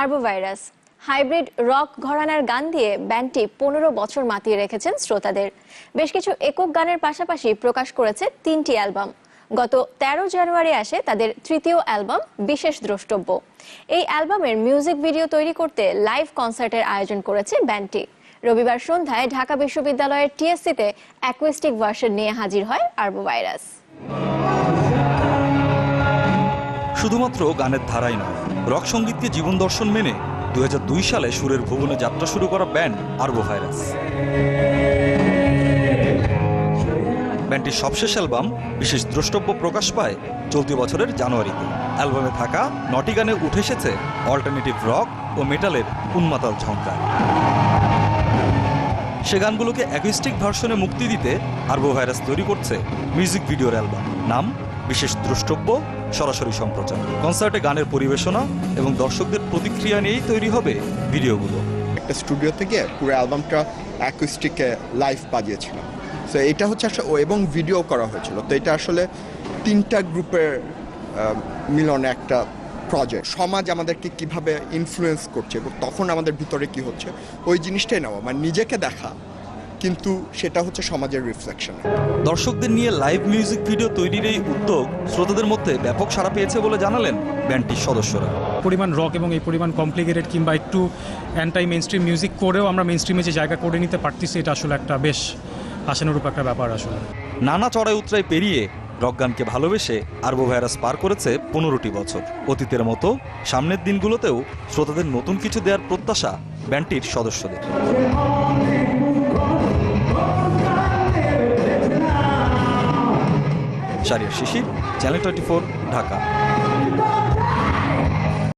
Arbovirus hybrid rock ঘরানার গান দিয়ে ব্যান্ডটি 15 বছর মাতিয়ে রেখেছেন শ্রোতাদের। বেশ কিছু একক গানের পাশাপাশি প্রকাশ করেছে 3টি অ্যালবাম। গত 13 জানুয়ারি আসে তাদের তৃতীয় অ্যালবাম বিশেষ দ্রষ্টব্য। এই অ্যালবামের মিউজিক ভিডিও তৈরি করতে লাইভ কনসার্টের আয়োজন করেছে ব্যান্ডটি। রবিবার সন্ধ্যায় ঢাকা বিশ্ববিদ্যালয়ের টিএসসিতে অ্যাকুস্টিক ভার্সন নিয়ে হাজির হয় আরবোভাইরাস। শুধুমাত্র গানের ধারাই নয়, রক সঙ্গীতকে জীবন দর্শন মেনে 2002 সালে সুরের ভুবনে যাত্রা শুরু করা ব্যান্ড আরবোভাইরাস। ব্যান্ডটির সবশেষ অ্যালবাম বিশেষ দ্রষ্টব্য প্রকাশ পায় চলতি বছরের জানুয়ারিতে। অ্যালবামে থাকা 9টি গানে উঠে এসেছে অল্টারনেটিভ রক ও মেটালের উন্মাতাল ঝঙ্কার। সে গানগুলোকে অ্যাকুস্টিক ভার্সনে মুক্তি দিতে আরবোভাইরাস তৈরি করছে মিউজিক ভিডিওর অ্যালবাম, নাম বিশেষ দ্রষ্টব্য, সরাসরি সম্প্রচার। কনসার্টে গানের পরিবেশনা এবং দর্শকদের প্রতিক্রিয়া নিয়েই তৈরি হবে ভিডিওগুলো। একটা স্টুডিও থেকে পুরো অ্যালবামটা অ্যাকুস্টিকে লাইভ বাজিয়েছিলাম। তো এটা হচ্ছে এবং ভিডিও করা হয়েছিল। তো এটা আসলে 3টা গ্রুপের মিলনে একটা প্রজেক্ট। সমাজ আমাদেরকে কিভাবে ইনফ্লুয়েন্স করছে এবং তখন আমাদের ভিতরে কি হচ্ছে ওই জিনিসটাই নেওয়া, মানে নিজেকে দেখা, কিন্তু সেটা হচ্ছে সমাজের রিফ্লেকশন। দর্শকদের নিয়ে লাইভ মিউজিক ভিডিও তৈরির এই উদ্যোগ শ্রোতাদের মধ্যে ব্যাপক সাড়া পেয়েছে বলে জানালেন ব্যান্ডটির সদস্যরা। পরিমাণ রক এবং এই পরিমাণ কমপ্লিকেটেড কিংবা একটু অ্যান্টাই মেইনস্ট্রিম মিউজিক করেও আমরা মেইনস্ট্রিমে যে জায়গা করে নিতে পারতেছি, এটা আসলে একটা বেশ আশানুরূপ একটা ব্যাপার। আসলে নানা চড়াই উতরাই পেরিয়ে রক গানকে ভালোবেসে আরবোভাইরাস পার করেছে 15টি বছর। অতীতের মতো সামনের দিনগুলোতেও শ্রোতাদের নতুন কিছু দেওয়ার প্রত্যাশা ব্যান্ডটির সদস্যদের। শাহরিয়ার শিশির, চ্যানেল 24, ঢাকা।